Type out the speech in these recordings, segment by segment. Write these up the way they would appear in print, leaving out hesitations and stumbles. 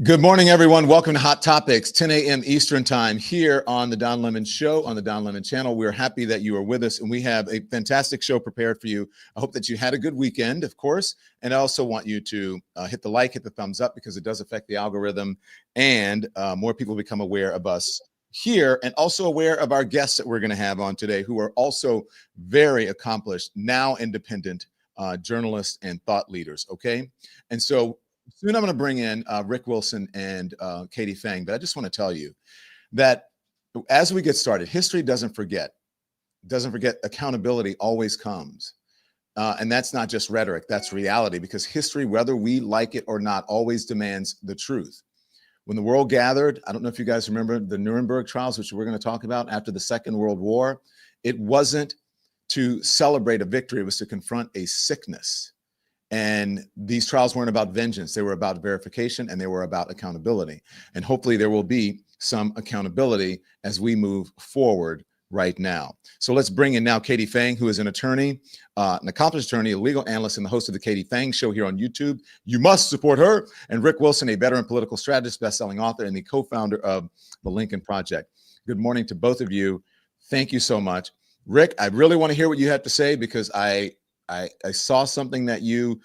Good morning, everyone. Welcome to Hot Topics, 10 a.m. Eastern Time here on the Don Lemon Show, on the Don Lemon Channel. We're happy that you are with us, and we have a fantastic show prepared for you. I hope that you had a good weekend, of course, and I also want you to hit the like, hit the thumbs up, because it does affect the algorithm, and more people become aware of us here, and also aware of our guests that we're going to have on today, who are also very accomplished, now independent journalists and thought leaders, okay? And so soon I'm going to bring in Rick Wilson and Katie Phang, but I just want to tell you that as we get started, history doesn't forget. Accountability always comes. And that's not just rhetoric, that's reality, because history, whether we like it or not, always demands the truth. When the world gathered, I don't know if you guys remember the Nuremberg trials, which we're going to talk about after the Second World War. It wasn't to celebrate a victory, it was to confront a sickness. And these trials weren't about vengeance. They were about verification, and they were about accountability. And hopefully there will be some accountability as we move forward right now. So let's bring in now Katie Phang, who is an attorney, an accomplished attorney, a legal analyst, and the host of the Katie Phang Show here on YouTube. You must support her. And Rick Wilson, a veteran political strategist, best-selling author, and the co-founder of the Lincoln Project. Good morning to both of you. Thank you so much. Rick, I really want to hear what you have to say, because I saw something that you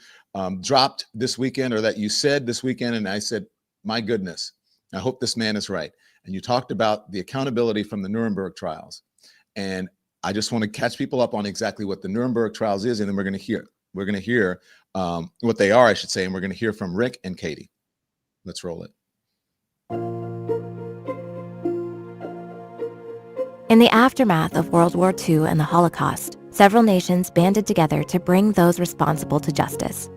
dropped this weekend, or that you said this weekend, and I said, my goodness, I hope this man is right. And you talked about the accountability from the Nuremberg trials. And I just want to catch people up on exactly what the Nuremberg trials is, and then we're going to hear what they are, I should say, and we're going to hear from Rick and Katie. Let's roll it. In the aftermath of World War II and the Holocaust, several nations banded together to bring those responsible to justice.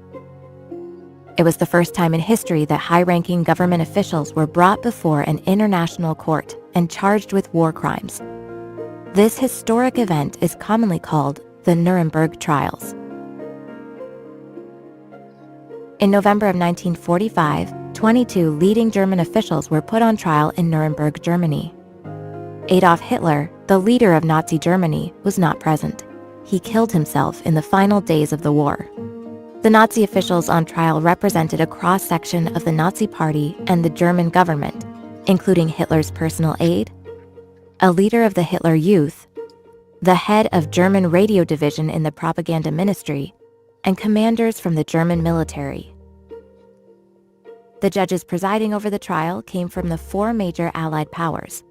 It was the first time in history that high-ranking government officials were brought before an international court and charged with war crimes. This historic event is commonly called the Nuremberg Trials. In November of 1945, 22 leading German officials were put on trial in Nuremberg, Germany. Adolf Hitler, the leader of Nazi Germany, was not present. He killed himself in the final days of the war. The Nazi officials on trial represented a cross-section of the Nazi Party and the German government, including Hitler's personal aide, a leader of the Hitler Youth, the head of German radio division in the propaganda ministry, and commanders from the German military. The judges presiding over the trial came from the four major Allied powers: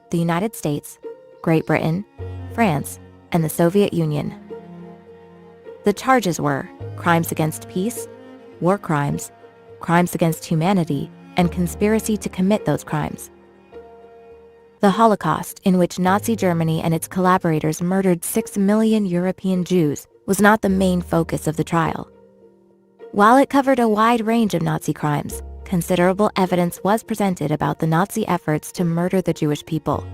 the United States, Great Britain, France, and the Soviet Union. The charges were crimes against peace, war crimes, crimes against humanity, and conspiracy to commit those crimes. The Holocaust, in which Nazi Germany and its collaborators murdered 6 million European Jews, was not the main focus of the trial. While it covered a wide range of Nazi crimes, considerable evidence was presented about the Nazi efforts to murder the Jewish people.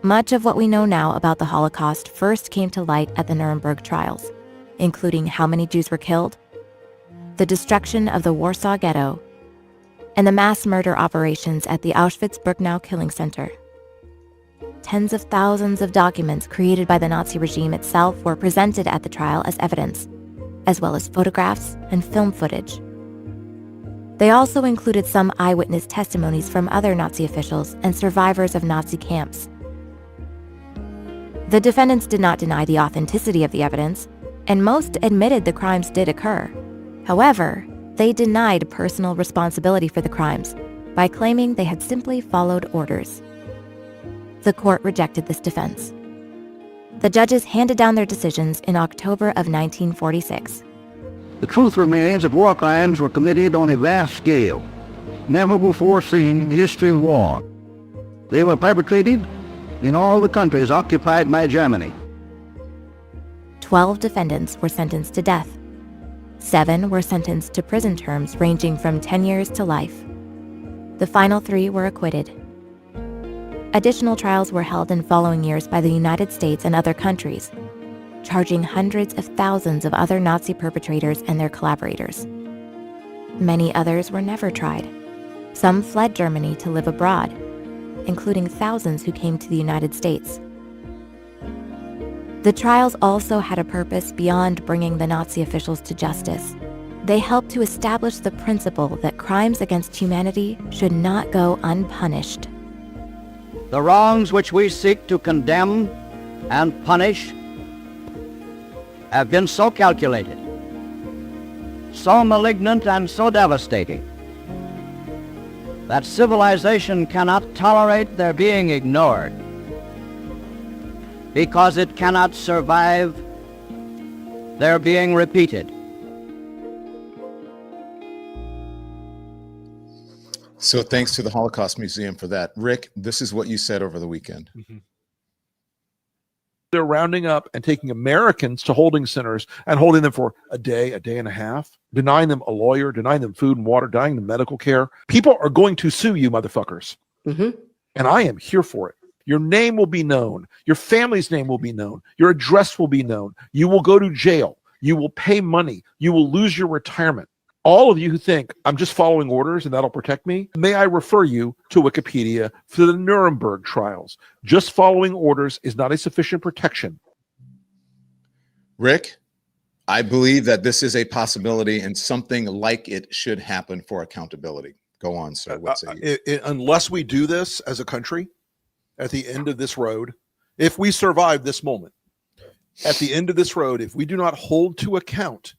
Much of what we know now about the Holocaust first came to light at the Nuremberg trials, including how many Jews were killed, the destruction of the Warsaw Ghetto, and the mass murder operations at the Auschwitz-Birkenau killing center. Tens of thousands of documents created by the Nazi regime itself were presented at the trial as evidence, as well as photographs and film footage. They also included some eyewitness testimonies from other Nazi officials and survivors of Nazi camps. The defendants did not deny the authenticity of the evidence, and most admitted the crimes did occur. However, they denied personal responsibility for the crimes by claiming they had simply followed orders. The court rejected this defense. The judges handed down their decisions in October of 1946. The truth remains that war crimes were committed on a vast scale, never before seen in the history of war. They were perpetrated in all the countries occupied by Germany. 12 defendants were sentenced to death. 7 were sentenced to prison terms ranging from 10 years to life. The final 3 were acquitted. Additional trials were held in following years by the United States and other countries, charging hundreds of thousands of other Nazi perpetrators and their collaborators. Many others were never tried. Some fled Germany to live abroad, including thousands who came to the United States. The trials also had a purpose beyond bringing the Nazi officials to justice. they helped to establish the principle that crimes against humanity should not go unpunished. The wrongs which we seek to condemn and punish have been so calculated, so malignant and so devastating, that civilization cannot tolerate their being ignored, because it cannot survive their being repeated. So thanks to the Holocaust Museum for that. Rick, this is what you said over the weekend. Mm-hmm. They're rounding up and taking Americans to holding centers and holding them for a day and a half, denying them a lawyer, denying them food and water, denying them medical care. People are going to sue you, motherfuckers. Mm-hmm. And I am here for it. Your name will be known. Your family's name will be known. Your address will be known. You will go to jail. You will pay money. You will lose your retirement. All of you who think I'm just following orders and that'll protect me, may I refer you to Wikipedia for the Nuremberg trials. Just following orders is not a sufficient protection. Rick, I believe that this is a possibility and something like it should happen for accountability. Go on, sir. What say you? Unless we do this as a country at the end of this road, if we survive this moment, at the end of this road, if we do not hold to account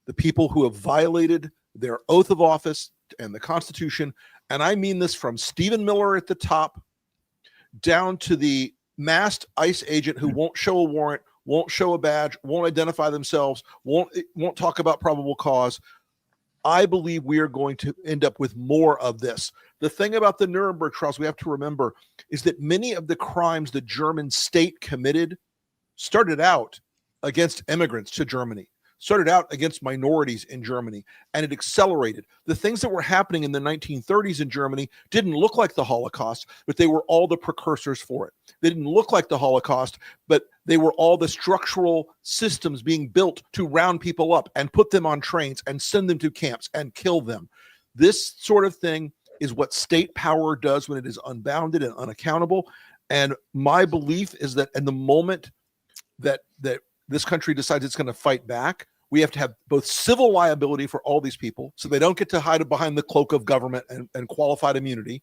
the people who have violated their oath of office and the Constitution, and I mean this from Stephen Miller at the top down to the masked ICE agent who won't show a warrant, won't show a badge, won't identify themselves, won't talk about probable cause. I believe we are going to end up with more of this. The thing about the Nuremberg trials we have to remember is that many of the crimes the German state committed started out against immigrants to Germany, started out against minorities in Germany, and it accelerated. The things that were happening in the 1930s in Germany didn't look like the Holocaust, but they were all the precursors for it. They didn't look like the Holocaust, but they were all the structural systems being built to round people up and put them on trains and send them to camps and kill them. This sort of thing is what state power does when it is unbounded and unaccountable. And my belief is that in the moment that this country decides it's going to fight back, we have to have both civil liability for all these people so they don't get to hide behind the cloak of government and qualified immunity.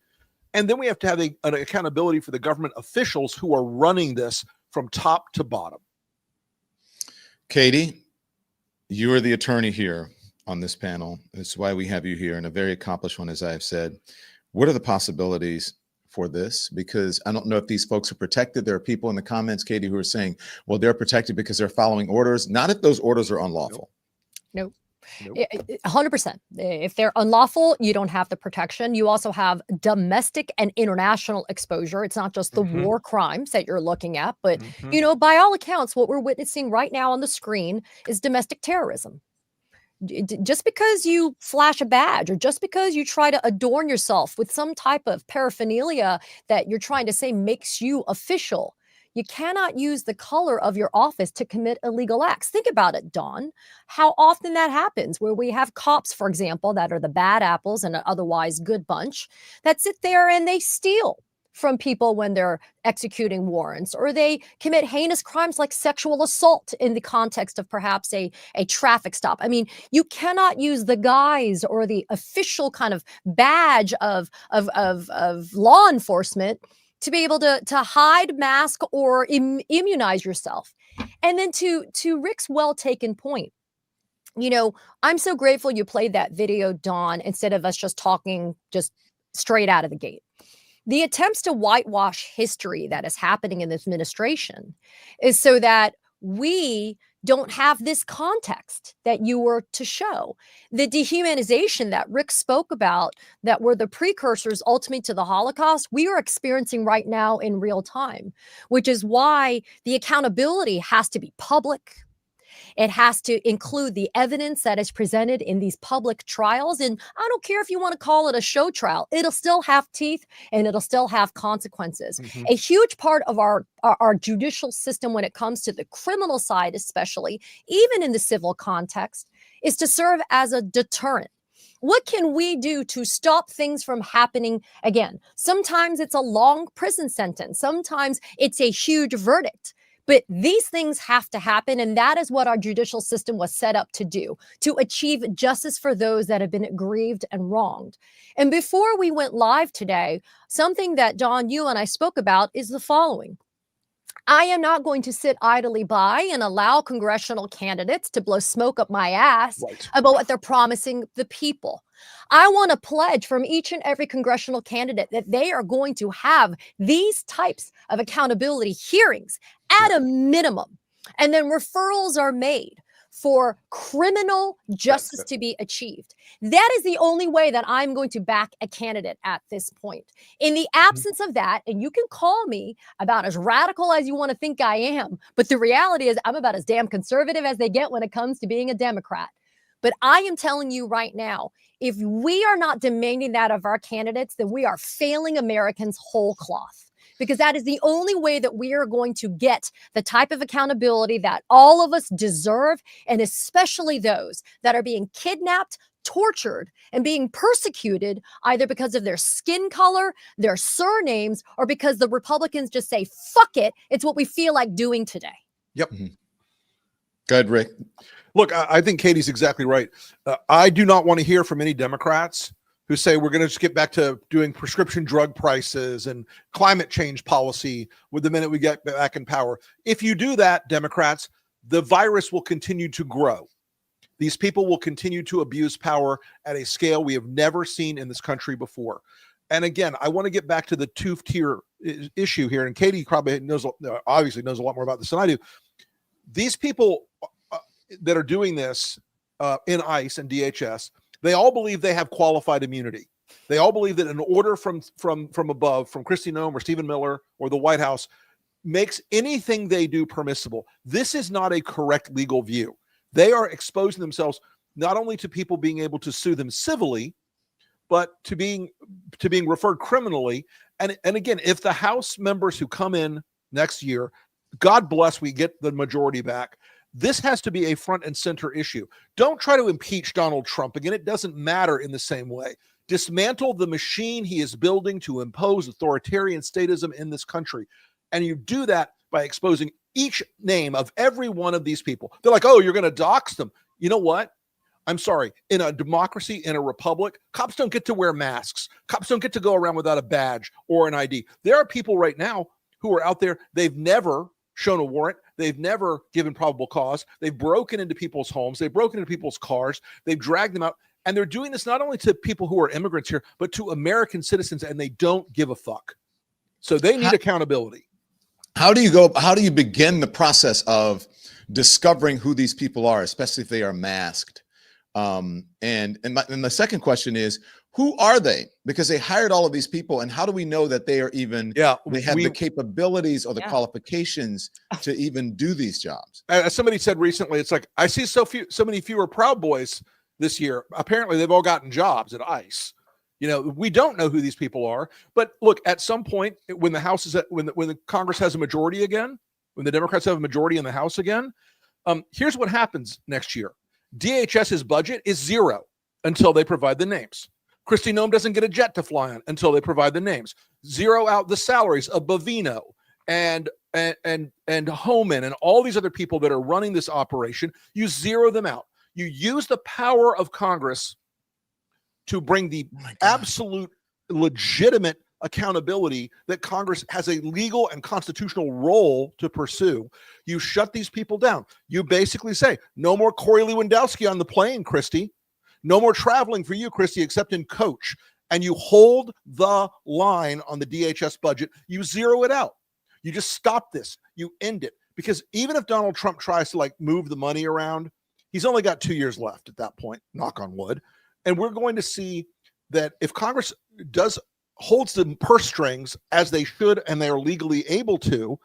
And then we have to have an accountability for the government officials who are running this from top to bottom. Katie, you are the attorney here on this panel. That's why we have you here, and a very accomplished one, as I've said. What are the possibilities for this? Because I don't know if these folks are protected. There are people in the comments, Katie, who are saying, well, they're protected because they're following orders. Not if those orders are unlawful. Nope. 100%. If they're unlawful, you don't have the protection. You also have domestic and international exposure. It's not just the war crimes that you're looking at, but, you know, by all accounts, what we're witnessing right now on the screen is domestic terrorism. Just because you flash a badge or just because you try to adorn yourself with some type of paraphernalia that you're trying to say makes you official, you cannot use the color of your office to commit illegal acts. Think about it, Dawn, how often that happens where we have cops, for example, that are the bad apples and an otherwise good bunch that sit there and they steal from people when they're executing warrants, or they commit heinous crimes like sexual assault in the context of perhaps a traffic stop. I mean, you cannot use the guise or the official kind of badge of law enforcement to be able to hide, mask, or immunize yourself. And then to Rick's well-taken point, you know, I'm so grateful you played that video, Dawn, instead of us just talking just straight out of the gate. The attempts to whitewash history that is happening in this administration is so that we don't have this context that you were to show. The dehumanization that Rick spoke about that were the precursors ultimately to the Holocaust, we are experiencing right now in real time, which is why the accountability has to be public. It has to include the evidence that is presented in these public trials. And I don't care if you want to call it a show trial, it'll still have teeth and it'll still have consequences. A huge part of our judicial system when it comes to the criminal side, especially, even in the civil context, is to serve as a deterrent. What can we do to stop things from happening again? Sometimes it's a long prison sentence. Sometimes it's a huge verdict. But these things have to happen. And that is what our judicial system was set up to do, to achieve justice for those that have been aggrieved and wronged. And before we went live today, something that Don, you and I spoke about is the following. I am not going to sit idly by and allow congressional candidates to blow smoke up my ass about what they're promising the people. I want to pledge from each and every congressional candidate that they are going to have these types of accountability hearings at a minimum. And then referrals are made for criminal justice to be achieved. That is the only way that I'm going to back a candidate at this point. In the absence of that, and you can call me about as radical as you want to think I am, but the reality is I'm about as damn conservative as they get when it comes to being a Democrat. But I am telling you right now, if we are not demanding that of our candidates, then we are failing Americans whole cloth. Because that is the only way that we are going to get the type of accountability that all of us deserve, and especially those that are being kidnapped, tortured, and being persecuted either because of their skin color, their surnames, or because the Republicans just say, fuck it, it's what we feel like doing today. Yep. Go ahead, Rick. Look, I think Katie's exactly right. I do not want to hear from any Democrats who say we're going to just get back to doing prescription drug prices and climate change policy with the minute we get back in power. If you do that, Democrats, the virus will continue to grow. These people will continue to abuse power at a scale we have never seen in this country before. And again, I want to get back to the two-tier issue here. And Katie probably obviously knows a lot more about this than I do. These people that are doing this in ICE and DHS, they all believe they have qualified immunity. They all believe that an order from above, from Kristi Noem or Stephen Miller or the White House, makes anything they do permissible. This is not a correct legal view. They are exposing themselves not only to people being able to sue them civilly, but to being referred criminally. And again, if the House members who come in next year, God bless, we get the majority back, this has to be a front and center issue. Don't try to impeach Donald Trump. Again, it doesn't matter in the same way. Dismantle the machine he is building to impose authoritarian statism in this country. And you do that by exposing each name of every one of these people. They're like, oh, you're going to dox them. You know what? I'm sorry. In a democracy, in a republic, cops don't get to wear masks. Cops don't get to go around without a badge or an ID. There are people right now who are out there. They've never shown a warrant. They've never given probable cause. They've broken into people's homes. They've broken into people's cars. They've dragged them out. And they're doing this not only to people who are immigrants here, but to American citizens, and they don't give a fuck. So they need accountability. How do you begin the process of discovering who these people are, especially if they are masked? And the second question is, who are they? Because they hired all of these people, and how do we know that they are even, they have the capabilities or the qualifications to even do these jobs? As somebody said recently, it's like, I see so many fewer Proud Boys this year. Apparently they've all gotten jobs at ICE. You know, we don't know who these people are, but look, at some point when the House is when the Congress has a majority again, when the Democrats have a majority in the House again, here's what happens next year. DHS's budget is zero until they provide the names. Kristi Noem doesn't get a jet to fly on until they provide the names. Zero out the salaries of Bovino and Homan and all these other people that are running this operation. You zero them out. You use the power of Congress to bring the absolute legitimate accountability that Congress has a legal and constitutional role to pursue. You shut these people down. You basically say, no more Corey Lewandowski on the plane, Kristi. No more traveling for you, Kristi, except in coach. And you hold the line on the DHS budget. You zero it out. You just stop this. You end it. Because even if Donald Trump tries to move the money around, he's only got 2 years left at that point, knock on wood. And we're going to see that if Congress holds the purse strings as they should and they are legally able to,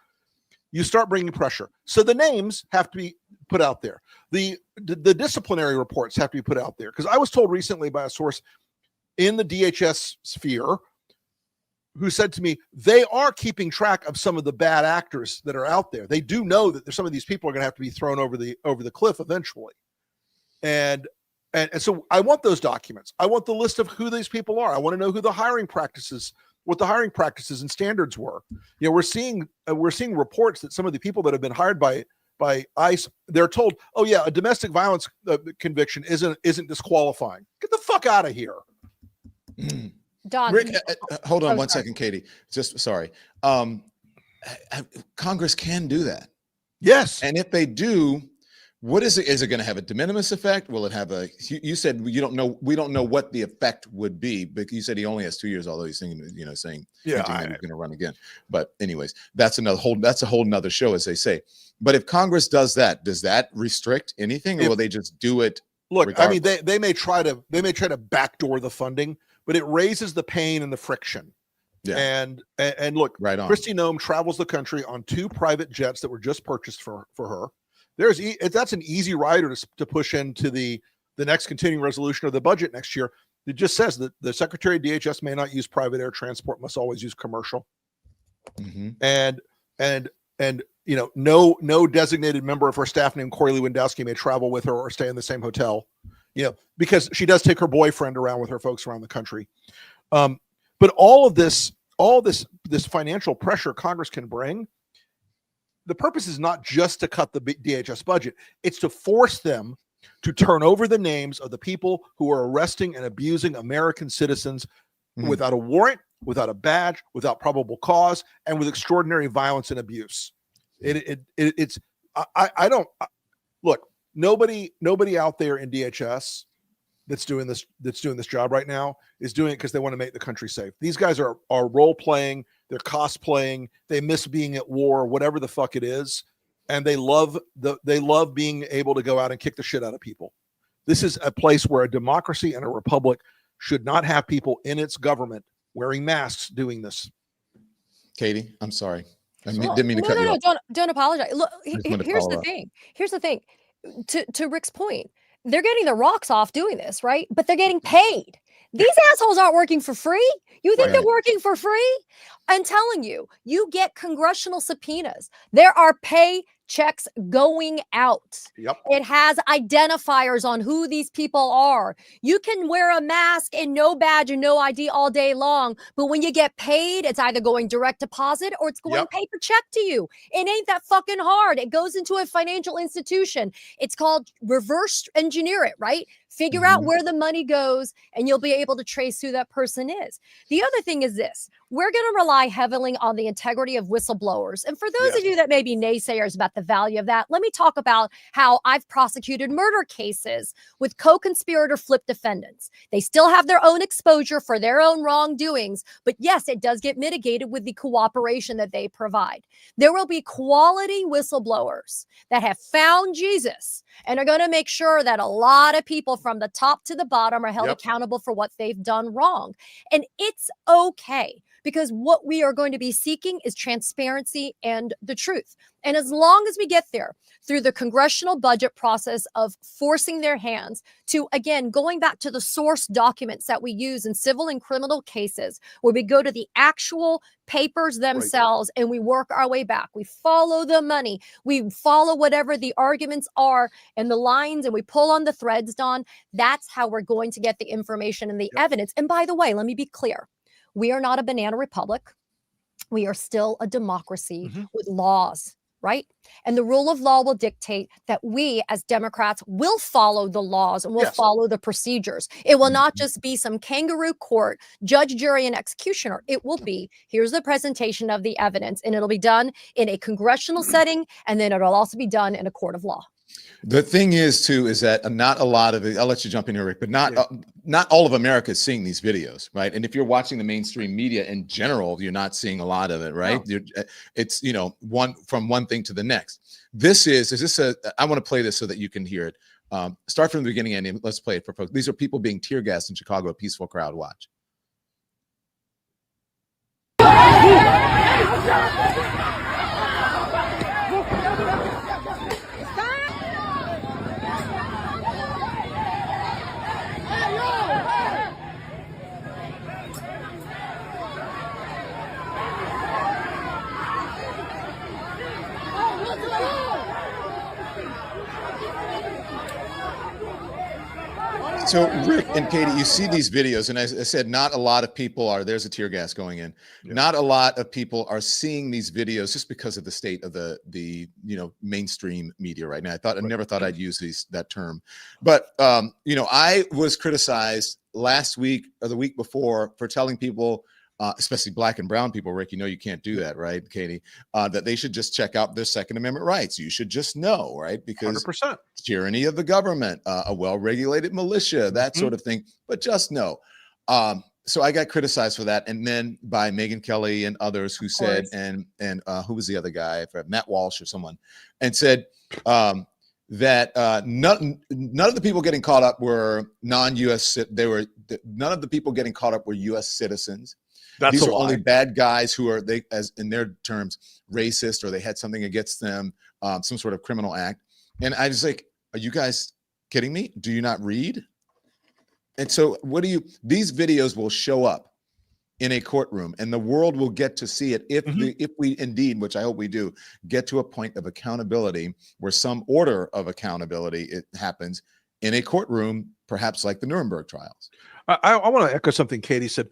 you start bringing pressure. So the names have to be put out there. The disciplinary reports have to be put out there. Because I was told recently by a source in the DHS sphere who said to me, they are keeping track of some of the bad actors that are out there. They do know that some of these people are going to have to be thrown over the cliff eventually. And so I want those documents. I want the list of who these people are. I want to know who the hiring practices what the hiring practices and standards were. You know, we're seeing reports that some of the people that have been hired by ICE, they're told, oh yeah, a domestic violence conviction isn't disqualifying. Get the fuck out of here. Don, Rick, hold on one second, Katie. Just sorry. Congress can do that. Yes. And if they do, what is it? Is it going to have a de minimis effect? Will it have a? You said you don't know. We don't know what the effect would be, but you said he only has 2 years. Although he's saying yeah, he's going to run again. But anyways, that's a whole nother show, as they say. But if Congress does that, does that restrict anything, or will they just do it? Look, regardless? I mean, they may try to backdoor the funding, but it raises the pain and the friction. Yeah. And look, right on. Kristi Noem travels the country on 2 private jets that were just purchased for her. That's an easy rider to push into the next continuing resolution of the budget next year. It just says that the Secretary of DHS may not use private air transport, must always use commercial. Mm-hmm. And you know, no designated member of her staff named Corey Lewandowski may travel with her or stay in the same hotel. You know, because she does take her boyfriend around with her folks around the country. But all this financial pressure Congress can bring, the purpose is not just to cut the DHS budget. It's to force them to turn over the names of the people who are arresting and abusing American citizens without a warrant, without a badge, without probable cause, and with extraordinary violence and abuse. Look, nobody out there in DHS that's doing this job right now is doing it because they want to make the country safe. These guys are role playing, they're cosplaying, they miss being at war, whatever the fuck it is, and they love being able to go out and kick the shit out of people. This is a place where a democracy and a republic should not have people in its government wearing masks doing this. Katie, I'm sorry. Didn't mean to cut you off. Don't apologize. Look, here's the thing. To Rick's point, they're getting their rocks off doing this, right? But they're getting paid. These assholes aren't working for free. You think they're working for free? I'm telling you, you get congressional subpoenas. There are paychecks going out. Yep. It has identifiers on who these people are. You can wear a mask and no badge and no ID all day long, but when you get paid, it's either going direct deposit or it's going paper check to you. It ain't that fucking hard. It goes into a financial institution. It's called reverse engineer it, right? Figure out where the money goes and you'll be able to trace who that person is. The other thing is this. We're going to rely heavily on the integrity of whistleblowers. And for those of you that may be naysayers about the value of that, let me talk about how I've prosecuted murder cases with co-conspirator flip defendants. They still have their own exposure for their own wrongdoings, but yes, it does get mitigated with the cooperation that they provide. There will be quality whistleblowers that have found Jesus and are going to make sure that a lot of people from the top to the bottom are held accountable for what they've done wrong. And it's okay, because what we are going to be seeking is transparency and the truth. And as long as we get there through the congressional budget process of forcing their hands to, again, going back to the source documents that we use in civil and criminal cases, where we go to the actual papers themselves and we work our way back. We follow the money. We follow whatever the arguments are and the lines, and we pull on the threads, Don. That's how we're going to get the information and the evidence. And by the way, let me be clear. We are not a banana republic. We are still a democracy with laws, right? And the rule of law will dictate that we as Democrats will follow the laws and will follow the procedures. It will not just be some kangaroo court, judge, jury, and executioner. It will be, here's the presentation of the evidence, and it'll be done in a congressional setting, and then it'll also be done in a court of law. The thing is, too, is that not a lot of it, I'll let you jump in here, Rick, but not all of America is seeing these videos, right? And if you're watching the mainstream media in general, you're not seeing a lot of it, right? No. It's, you know, from one thing to the next. I want to play this so that you can hear it. Start from the beginning, Andy. Let's play it for folks. These are people being tear gassed in Chicago, a peaceful crowd. Watch. So Rick and Katie, you see these videos, and as I said, not a lot of people are, there's a tear gas going in. Yeah. Not a lot of people are seeing these videos just because of the state of the mainstream media right now. I never thought I'd use that term. But I was criticized last week or the week before for telling people, especially black and brown people, Rick, you can't do that, right, Katie? That they should just check out their Second Amendment rights. You should just know, right? Because 100%. tyranny of the government, a well-regulated militia, that sort of thing, but just know. So I got criticized for that. And then by Megyn Kelly and others who said, and who was the other guy? Matt Walsh or someone, and said that none of the people getting caught up were non-U.S. None of the people getting caught up were U.S. citizens. These are only bad guys who are, as in their terms, racist, or they had something against them, some sort of criminal act. And I was like, are you guys kidding me? Do you not read? And so these videos will show up in a courtroom, and the world will get to see it if we indeed, which I hope we do, get to a point of accountability where some order of accountability happens in a courtroom, perhaps like the Nuremberg trials. I want to echo something Katie said.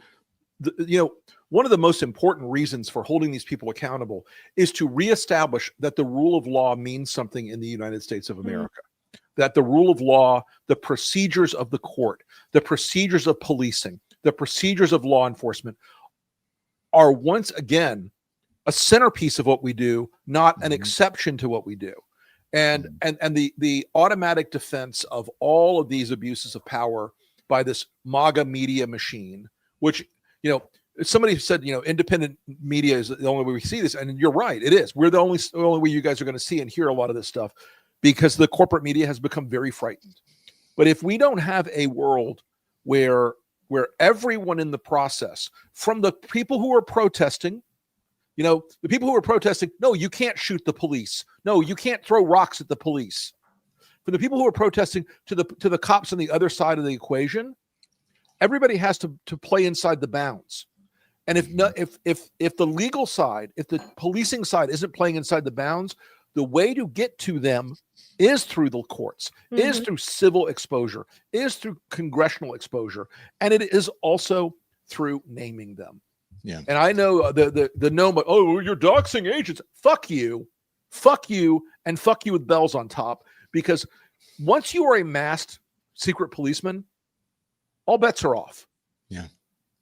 One of the most important reasons for holding these people accountable is to reestablish that the rule of law means something in the United States of America. That the rule of law, the procedures of the court, the procedures of policing, the procedures of law enforcement are once again a centerpiece of what we do, not an exception to what we do. And the automatic defense of all of these abuses of power by this MAGA media machine, which somebody said, independent media is the only way we see this. And you're right. It is. We're the only way you guys are going to see and hear a lot of this stuff, because the corporate media has become very frightened. But if we don't have a world where everyone in the process, from the people who are protesting, the people who are protesting, no, you can't shoot the police. No, you can't throw rocks at the police. For the people who are protesting, to the cops on the other side of the equation, everybody has to play inside the bounds. And if the legal side, if the policing side isn't playing inside the bounds, the way to get to them is through the courts, is through civil exposure, is through congressional exposure, and it is also through naming them. Yeah. And I know the you're doxing agents. Fuck you, and fuck you with bells on top. Because once you are a masked secret policeman, all bets are off. Yeah.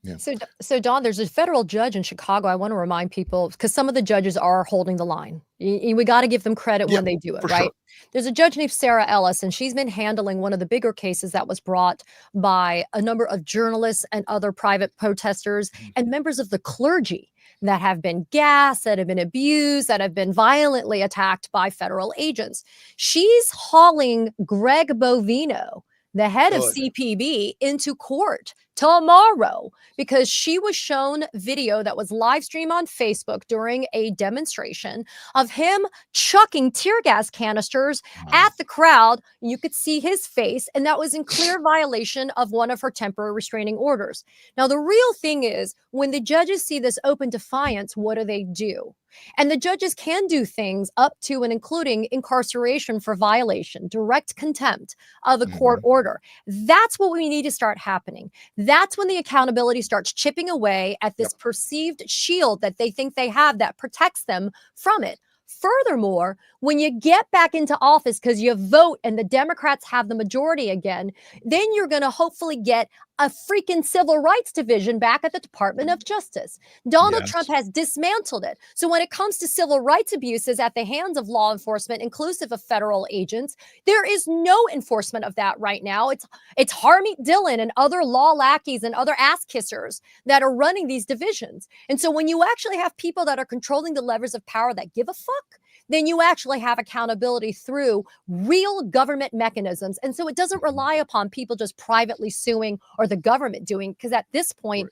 Yeah. So Don, there's a federal judge in Chicago. I want to remind people, because some of the judges are holding the line. We got to give them credit when they do it, right? Sure. There's a judge named Sarah Ellis, and she's been handling one of the bigger cases that was brought by a number of journalists and other private protesters and members of the clergy that have been gassed, that have been abused, that have been violently attacked by federal agents. She's hauling Greg Bovino, the head of CPB, into court tomorrow because she was shown video that was live streamed on Facebook during a demonstration of him chucking tear gas canisters at the crowd. You could see his face, and that was in clear violation of one of her temporary restraining orders. Now, the real thing is, when the judges see this open defiance, what do? And the judges can do things up to and including incarceration for violation, direct contempt of the court order. That's what we need to start happening. That's when the accountability starts chipping away at this perceived shield that they think they have that protects them from it. Furthermore, when you get back into office because you vote and the Democrats have the majority again, then you're going to hopefully get a freaking civil rights division back at the Department of Justice. Donald Trump has dismantled it. So when it comes to civil rights abuses at the hands of law enforcement, inclusive of federal agents, there is no enforcement of that right now. It's Harmeet Dillon and other law lackeys and other ass kissers that are running these divisions. And so when you actually have people that are controlling the levers of power that give a fuck, then you actually have accountability through real government mechanisms. And so it doesn't rely upon people just privately suing or the government doing, because at this point,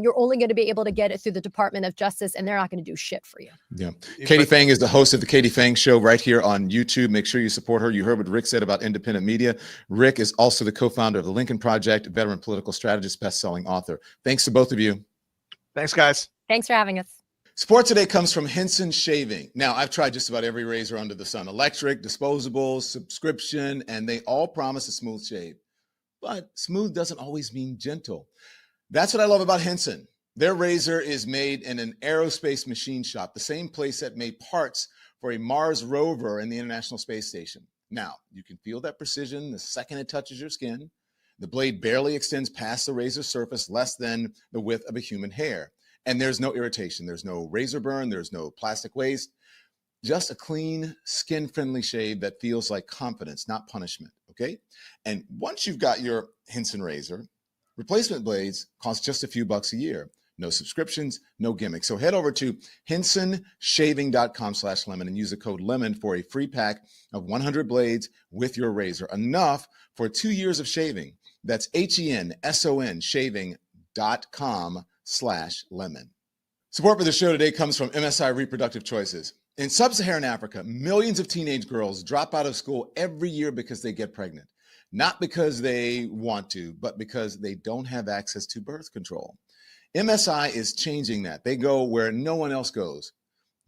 you're only going to be able to get it through the Department of Justice, and they're not going to do shit for you. Yeah. Katie Phang is the host of the Katie Phang Show right here on YouTube. Make sure you support her. You heard what Rick said about independent media. Rick is also the co-founder of the Lincoln Project, veteran political strategist, best-selling author. Thanks to both of you. Thanks, guys. Thanks for having us. Support today comes from Henson Shaving. Now, I've tried just about every razor under the sun, electric, disposable, subscription, and they all promise a smooth shave. But smooth doesn't always mean gentle. That's what I love about Henson. Their razor is made in an aerospace machine shop, the same place that made parts for a Mars rover in the International Space Station. Now, you can feel that precision the second it touches your skin. The blade barely extends past the razor's surface, less than the width of a human hair. And there's no irritation. There's no razor burn. There's no plastic waste. Just a clean, skin-friendly shave that feels like confidence, not punishment, okay? And once you've got your Henson razor, replacement blades cost just a few bucks a year. No subscriptions, no gimmicks. So head over to hensonshaving.com/lemon and use the code LEMON for a free pack of 100 blades with your razor, enough for 2 years of shaving. That's HENSON shaving.com/lemon. Support for the show today comes from MSI Reproductive Choices. In sub-Saharan Africa, millions of teenage girls drop out of school every year because they get pregnant. Not because they want to, but because they don't have access to birth control. MSI is changing that. They go where no one else goes,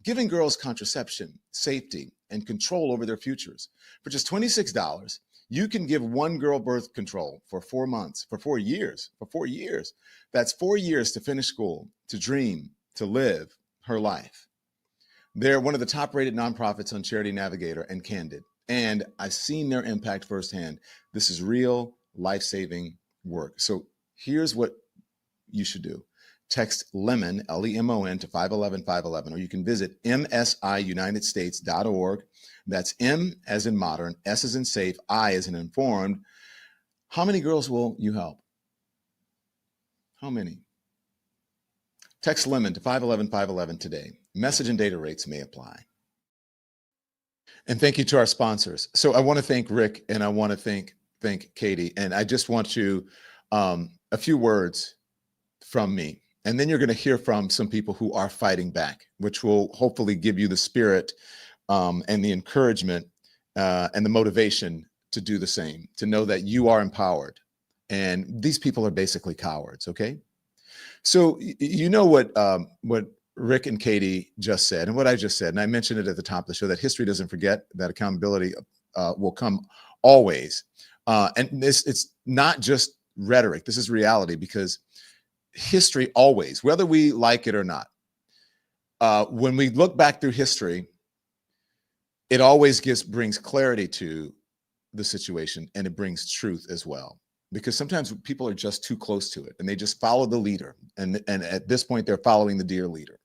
giving girls contraception, safety, and control over their futures. For just $26, you can give one girl birth control for 4 months, for 4 years, for 4 years. That's 4 years to finish school, to dream, to live her life. They're one of the top-rated nonprofits on Charity Navigator and Candid, and I've seen their impact firsthand. This is real, life-saving work. So here's what you should do. Text LEMON, LEMON, to 511-511, or you can visit msiunitedstates.org. That's M as in modern, S as in safe, I as in informed. How many girls will you help? How many? Text LEMON to 511-511 today. Message and data rates may apply. And thank you to our sponsors. So I want to thank Rick and I want to thank Katie. And I just want to, a few words from me. And then you're going to hear from some people who are fighting back, which will hopefully give you the spirit and the encouragement and the motivation to do the same, to know that you are empowered. And these people are basically cowards, okay? So you know what Rick and Katie just said, and what I just said, and I mentioned it at the top of the show, that history doesn't forget, that accountability will come always. And it's not just rhetoric. This is reality, because history always, whether we like it or not, when we look back through history, it always brings clarity to the situation, and it brings truth as well. Because sometimes people are just too close to it and they just follow the leader. And at this point, they're following the dear leader.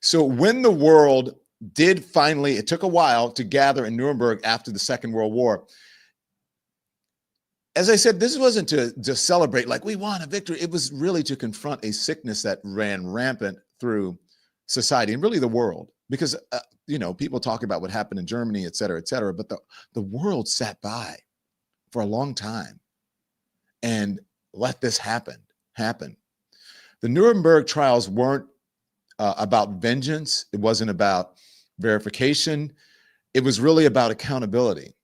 So when the world did finally, it took a while to gather in Nuremberg after the Second World War. As I said, this wasn't to just celebrate like we won a victory. It was really to confront a sickness that ran rampant through society and really the world. Because, people talk about what happened in Germany, et cetera, but the world sat by for a long time and let this happen. The Nuremberg trials weren't about vengeance. It wasn't about verification. It was really about accountability.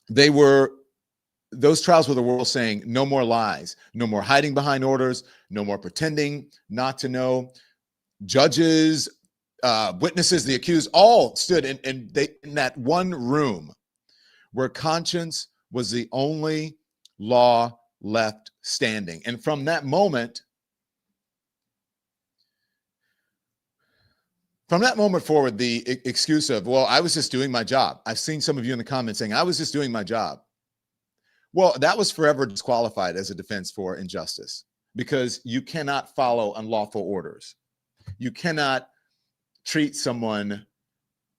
Those trials were the world saying, no more lies, no more hiding behind orders, no more pretending not to know. Judges, witnesses, the accused, all stood in that one room where conscience was the only law left standing. And from that moment forward, the excuse of, well, I was just doing my job. I've seen some of you in the comments saying, I was just doing my job. Well, that was forever disqualified as a defense for injustice, because you cannot follow unlawful orders. You cannot treat someone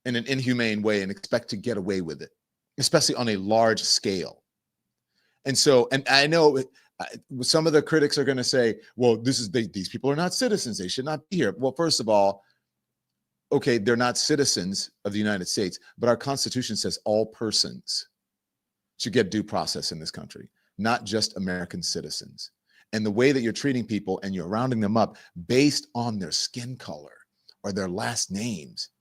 in an inhumane way and expect to get away with it, especially on a large scale. And so, and I know some of the critics are going to say, well, these people are not citizens. They should not be here. Well, first of all, okay, they're not citizens of the United States, but our Constitution says all persons should get due process in this country, not just American citizens. And the way that you're treating people and you're rounding them up based on their skin color or their last names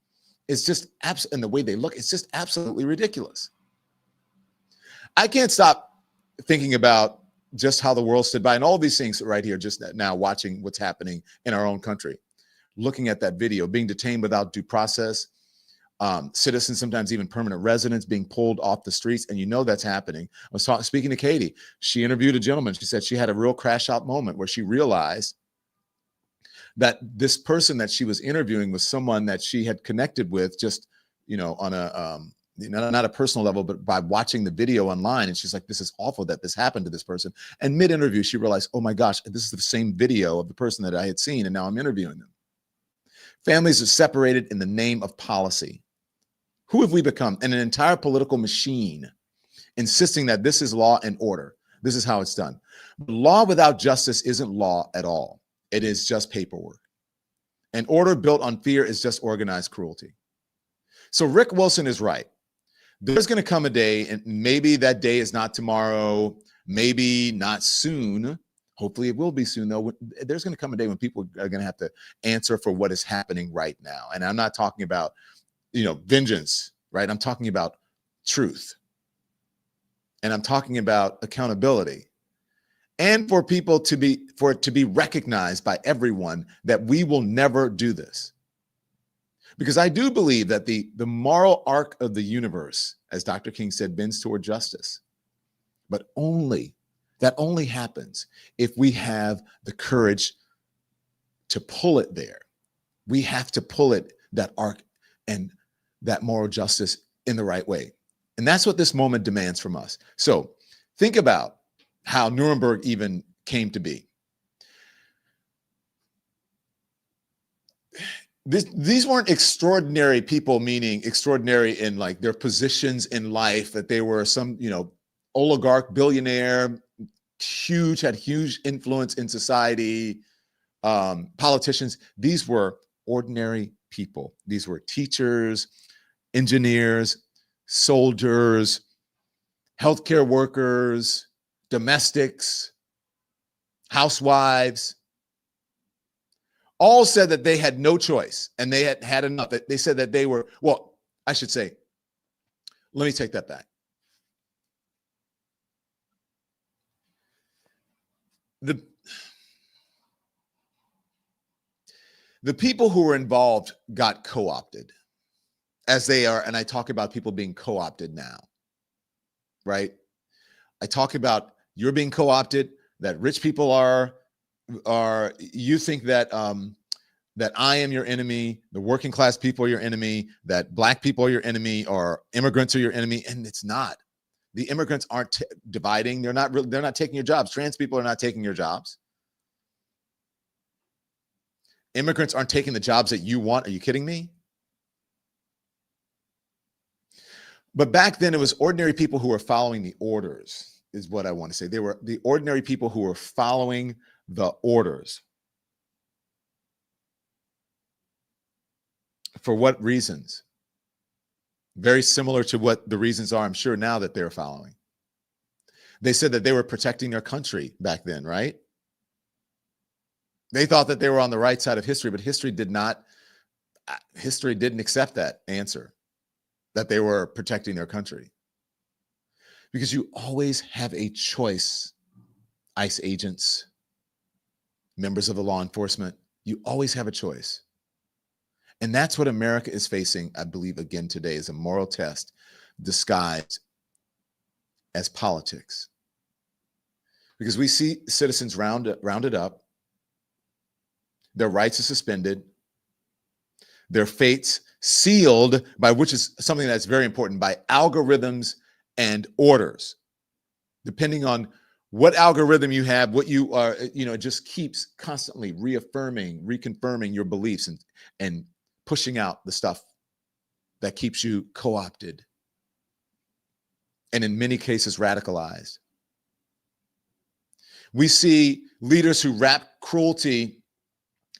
is just and the way they look, it's just absolutely ridiculous. I can't stop thinking about just how the world stood by and all these things right here, just now watching what's happening in our own country, looking at that video, being detained without due process, citizens, sometimes even permanent residents, being pulled off the streets. And you know that's happening. I was speaking to Katie. She interviewed a gentleman. She said she had a real crash out moment where she realized that this person that she was interviewing was someone that she had connected with just, on a, not a personal level, but by watching the video online. And she's like, this is awful that this happened to this person. And mid-interview, she realized, oh my gosh, this is the same video of the person that I had seen, and now I'm interviewing them. Families are separated in the name of policy. Who have we become? And an entire political machine insisting that this is law and order. This is how it's done. Law without justice isn't law at all. It is just paperwork. An order built on fear is just organized cruelty. So Rick Wilson is right. There's going to come a day, and maybe that day is not tomorrow, maybe not soon. Hopefully it will be soon, though. There's going to come a day when people are going to have to answer for what is happening right now. And I'm not talking about, vengeance, right? I'm talking about truth. And I'm talking about accountability. And for people for it to be recognized by everyone that we will never do this. Because I do believe that the moral arc of the universe, as Dr. King said, bends toward justice. But that only happens if we have the courage to pull it there. We have to pull it, that arc and that moral justice, in the right way. And that's what this moment demands from us. So think about how Nuremberg even came to be. These weren't extraordinary people, meaning extraordinary in like their positions in life, that they were some, oligarch, billionaire, had huge influence in society, politicians. These were ordinary people. These were teachers, engineers, soldiers, healthcare workers, domestics, housewives, all said that they had no choice and they had had enough. They said that they were, well, I should say, let me take that back. The people who were involved got co-opted, as they are, and I talk about people being co-opted now, right? I talk about you're being co-opted, that rich people are you think that that I am your enemy, the working class people are your enemy, that black people are your enemy, or immigrants are your enemy, and it's not. The immigrants aren't dividing. They're not taking your jobs. Trans people are not taking your jobs. Immigrants aren't taking the jobs that you want. Are you kidding me? But back then, it was ordinary people who were following the orders, is what I want to say. They were the ordinary people who were following the orders. For what reasons? Very similar to what the reasons are, I'm sure, now that they're following. They said that they were protecting their country back then, right? They thought that they were on the right side of history, but history didn't accept that answer, that they were protecting their country. Because you always have a choice, ICE agents, members of the law enforcement, you always have a choice. And that's what America is facing, I believe, again today, is a moral test disguised as politics. Because we see citizens rounded up, their rights are suspended, their fates sealed by, which is something that's very important, by algorithms and orders. Depending on what algorithm you have, what you are, it just keeps constantly reconfirming your beliefs and pushing out the stuff that keeps you co-opted and in many cases radicalized. We see leaders who wrap cruelty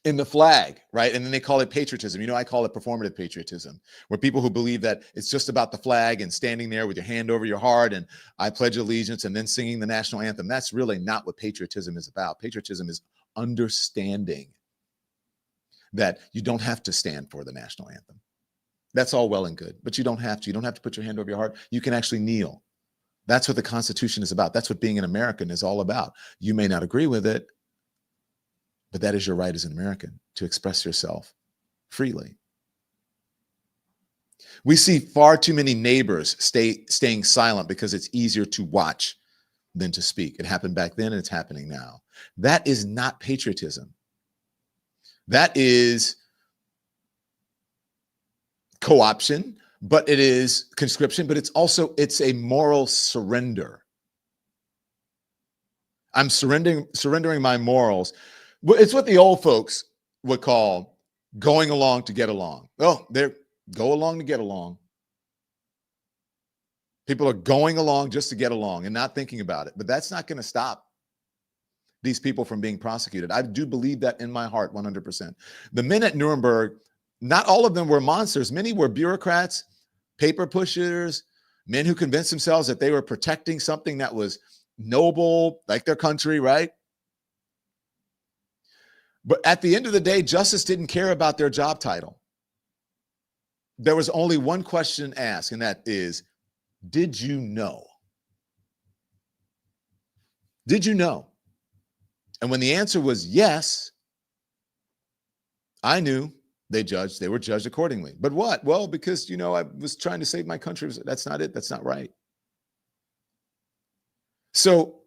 in the flag, right? And then they call it patriotism. I call it performative patriotism, where people who believe that it's just about the flag and standing there with your hand over your heart and I pledge allegiance and then singing the national anthem. That's really not what patriotism is about. Patriotism is understanding that you don't have to stand for the national anthem. That's all well and good, but you don't have to. You don't have to put your hand over your heart. You can actually kneel. That's what the Constitution is about. That's what being an American is all about. You may not agree with it, but that is your right as an American, to express yourself freely. We see far too many neighbors staying silent because it's easier to watch than to speak. It happened back then and it's happening now. That is not patriotism. That is co-option, but it is conscription, but it's a moral surrender. I'm surrendering my morals. It's what the old folks would call going along to get along. Oh, they're go along to get along. People are going along just to get along and not thinking about it. But that's not going to stop these people from being prosecuted. I do believe that in my heart, 100%. The men at Nuremberg, not all of them were monsters. Many were bureaucrats, paper pushers, men who convinced themselves that they were protecting something that was noble, like their country, right? But at the end of the day, justice didn't care about their job title. There was only one question asked, and that is, did you know? Did you know? And when the answer was yes, I knew they were judged accordingly. But what? Well, because, I was trying to save my country. That's not it. That's not right. So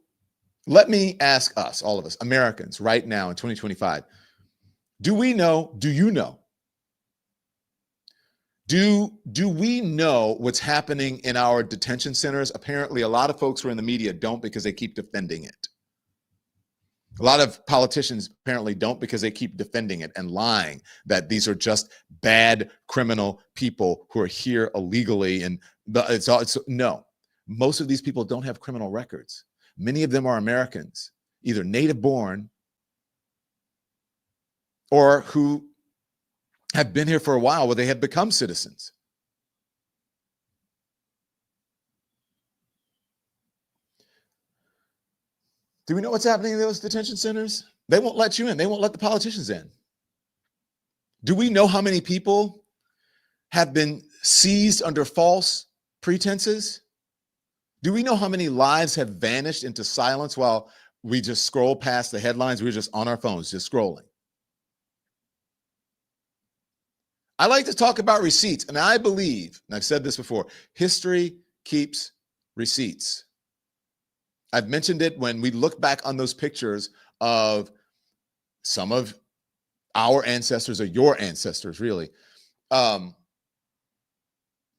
let me ask us, all of us, Americans, right now in 2025, do we know, do you know? Do we know what's happening in our detention centers? Apparently, a lot of folks who are in the media don't because they keep defending it. A lot of politicians apparently don't because they keep defending it and lying that these are just bad criminal people who are here illegally. And no, most of these people don't have criminal records. Many of them are Americans, either native born or who have been here for a while where they have become citizens. Do we know what's happening in those detention centers? They won't let you in. They won't let the politicians in. Do we know how many people have been seized under false pretenses? Do we know how many lives have vanished into silence while we just scroll past the headlines? We're just on our phones, just scrolling. I like to talk about receipts, and I believe, and I've said this before, history keeps receipts. I've mentioned it when we look back on those pictures of some of our ancestors, or your ancestors, really,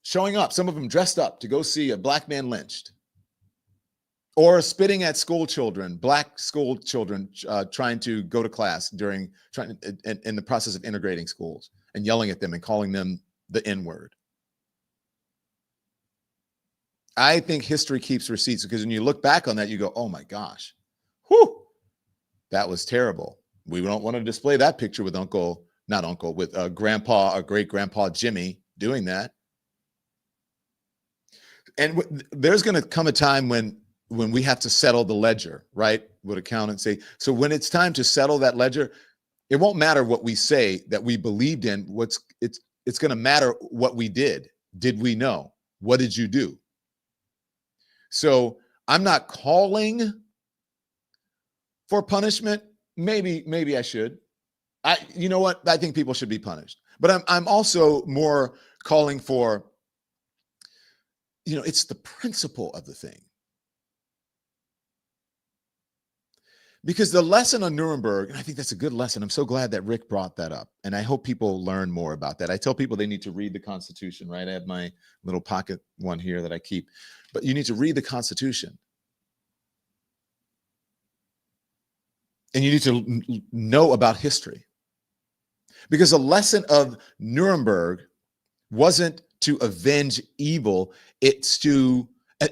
showing up, some of them dressed up to go see a black man lynched, or spitting at school children, black school children trying to go to class in the process of integrating schools, and yelling at them and calling them the N-word. I think history keeps receipts, because when you look back on that, you go, oh my gosh, whew, that was terrible. We don't want to display that picture with grandpa or great grandpa Jimmy doing that. And there's going to come a time when we have to settle the ledger, right? Would accountants say. So when it's time to settle that ledger, it won't matter what we say that we believed in. It's going to matter what we did. Did we know? What did you do? So I'm not calling for punishment. Maybe I should. You know what? I think people should be punished. But I'm also more calling for, it's the principle of the thing. Because the lesson on Nuremberg, and I think that's a good lesson. I'm so glad that Rick brought that up. And I hope people learn more about that. I tell people they need to read the Constitution, right? I have my little pocket one here that I keep. But you need to read the Constitution. And you need to know about history. Because the lesson of Nuremberg wasn't to avenge evil. It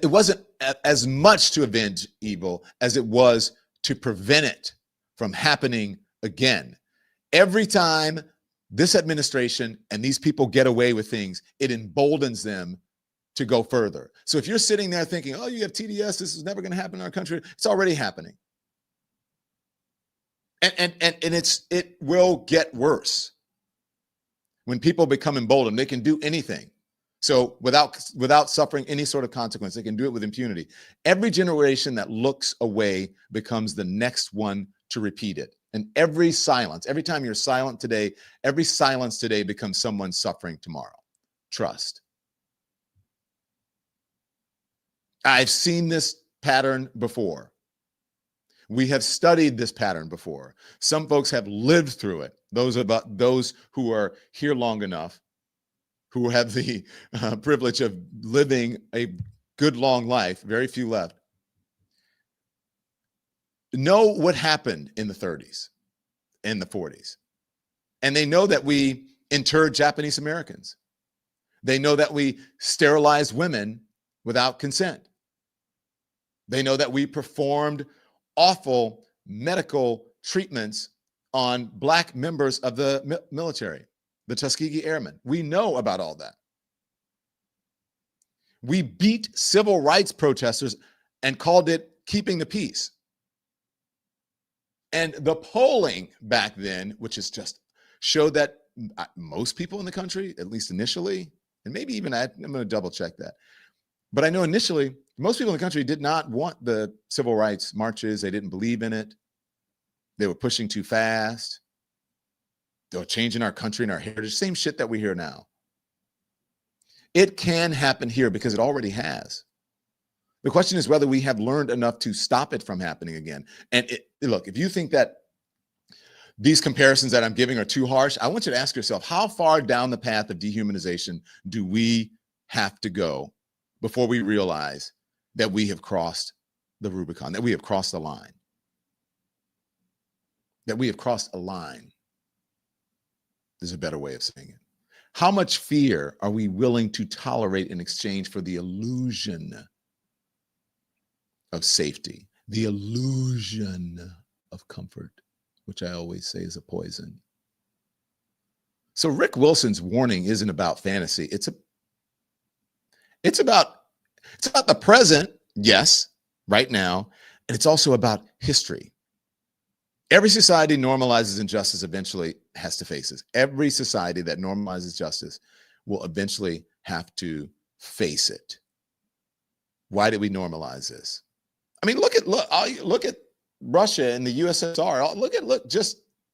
wasn't as much to avenge evil as it was to prevent it from happening again. Every time this administration and these people get away with things, it emboldens them to go further. So if you're sitting there thinking, oh, you have TDS, this is never going to happen in our country, it's already happening. And it will get worse. When people become emboldened, they can do anything. So without suffering any sort of consequence, they can do it with impunity. Every generation that looks away becomes the next one to repeat it. And every time you're silent today, every silence today becomes someone suffering tomorrow. trust. I've seen this pattern before. We have studied this pattern before. Some folks have lived through it. Those who are here long enough, who have the privilege of living a good long life, very few left, know what happened in the 30s and the 40s. And they know that we interred Japanese Americans. They know that we sterilized women without consent. They know that we performed awful medical treatments on Black members of the military, the Tuskegee Airmen. We know about all that. We beat civil rights protesters and called it keeping the peace. And the polling back then, which is just showed that most people in the country, at least initially, and maybe even I'm going to double check that. But I know initially, most people in the country did not want the civil rights marches. They didn't believe in it. They were pushing too fast. They were changing our country and our heritage. Same shit that we hear now. It can happen here because it already has. The question is whether we have learned enough to stop it from happening again. And look, if you think that these comparisons that I'm giving are too harsh, I want you to ask yourself, how far down the path of dehumanization do we have to go before we realize that we have crossed the Rubicon, that we have crossed the line? That we have crossed a line. There's a better way of saying it. How much fear are we willing to tolerate in exchange for the illusion of safety, the illusion of comfort, which I always say is a poison? So Rick Wilson's warning isn't about fantasy. It's about the present, yes, right now, and it's also about history. Every society normalizes injustice eventually has to face this. Every society that normalizes justice will eventually have to face it. Why did we normalize this? I mean, look at Russia and the USSR.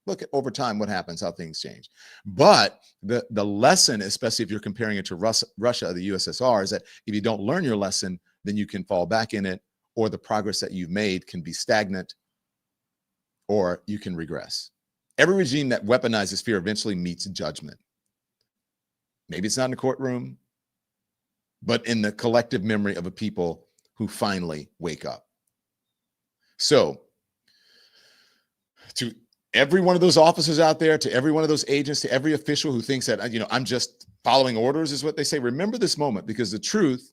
Look at over time what happens, how things change. But the lesson, especially if you're comparing it to Russia or the USSR, is that if you don't learn your lesson, then you can fall back in it, or the progress that you've made can be stagnant, or you can regress. Every regime that weaponizes fear eventually meets judgment. Maybe it's not in the courtroom, but in the collective memory of a people who finally wake up. So, to every one of those officers out there, to every one of those agents, to every official who thinks that, I'm just following orders is what they say, remember this moment, because the truth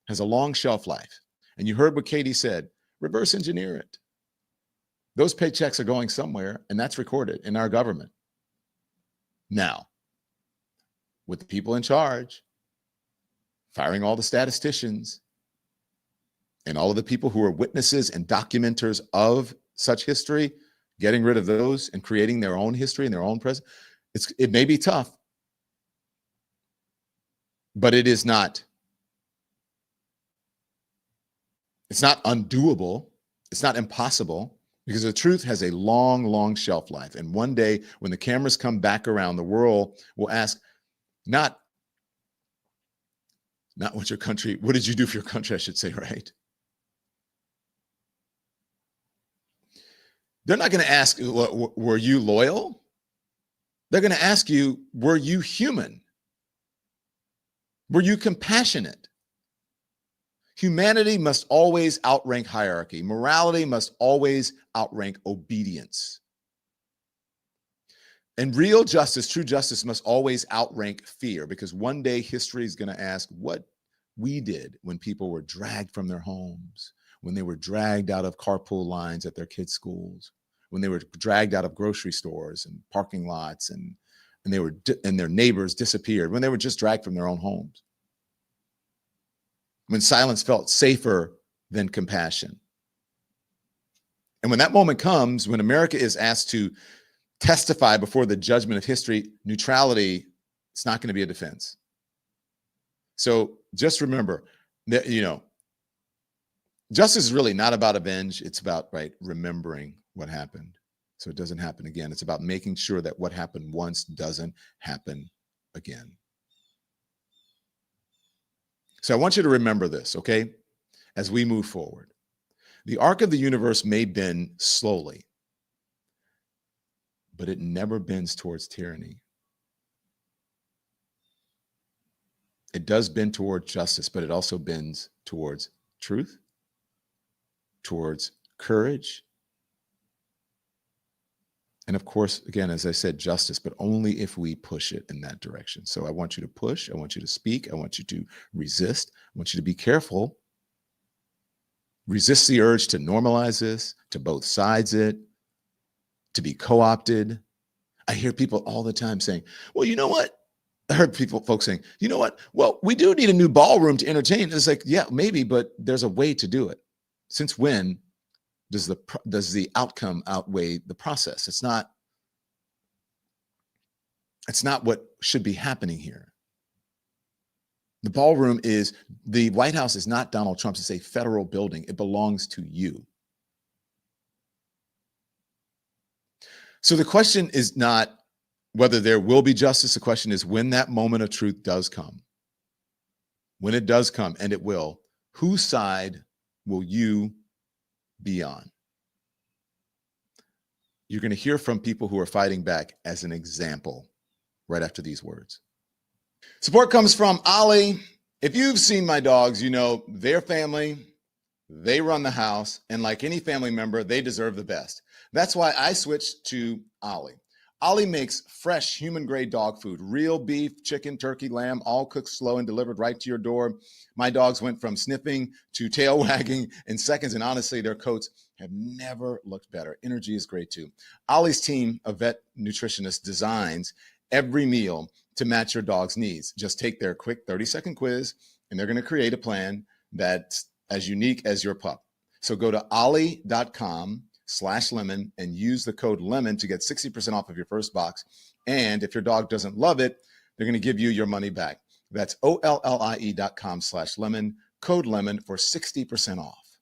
has a long shelf life. And you heard what Katie said, reverse engineer it. Those paychecks are going somewhere, and that's recorded in our government. Now, with the people in charge, firing all the statisticians, and all of the people who are witnesses and documenters of such history, getting rid of those and creating their own history and their own present, it may be tough, but it's not undoable. It's not impossible, because the truth has a long, long shelf life. And one day when the cameras come back around, the world will ask, not what did you do for your country, I should say, right? They're not going to ask, were you loyal? They're going to ask you, were you human? Were you compassionate? Humanity must always outrank hierarchy. Morality must always outrank obedience. And real justice, true justice, must always outrank fear, because one day history is going to ask what we did when people were dragged from their homes, when they were dragged out of carpool lines at their kids' schools, when they were dragged out of grocery stores and parking lots, and their neighbors disappeared, when they were just dragged from their own homes. When silence felt safer than compassion. And when that moment comes, when America is asked to testify before the judgment of history, neutrality, it's not going to be a defense. So just remember that, justice is really not about avenge. It's about, remembering what happened so it doesn't happen again. It's about making sure that what happened once doesn't happen again. So I want you to remember this, okay, as we move forward. The arc of the universe may bend slowly, but it never bends towards tyranny. It does bend toward justice, but it also bends towards truth, towards courage, and of course, again, as I said, justice, but only if we push it in that direction. So I want you to push, I want you to speak, I want you to resist, I want you to be careful. Resist the urge to normalize this, to both sides it, to be co-opted. I hear people all the time saying, well, you know what? I heard folks saying, you know what? Well, we do need a new ballroom to entertain. It's like, yeah, maybe, but there's a way to do it. Since when does the outcome outweigh the process? It's not what should be happening here. The ballroom is, the White House is not Donald Trump's. It's a federal building. It belongs to you. So the question is not whether there will be justice. The question is when that moment of truth does come. When it does come, and it will, whose side will you be on? You're going to hear from people who are fighting back as an example right after these words. Support comes from Ollie. If you've seen my dogs, you know their family, they run the house, and like any family member, they deserve the best. That's why I switched to Ollie. Ollie makes fresh human-grade dog food, real beef, chicken, turkey, lamb, all cooked slow and delivered right to your door. My dogs went from sniffing to tail wagging in seconds, and honestly, their coats have never looked better. Energy is great too. Ollie's team of vet nutritionists designs every meal to match your dog's needs. Just take their quick 30-second quiz, and they're going to create a plan that's as unique as your pup. So go to ollie.com/lemon and use the code LEMON to get 60% off of your first box. And if your dog doesn't love it, they're going to give you your money back. That's OLLIE.com/lemon, code LEMON for 60% off.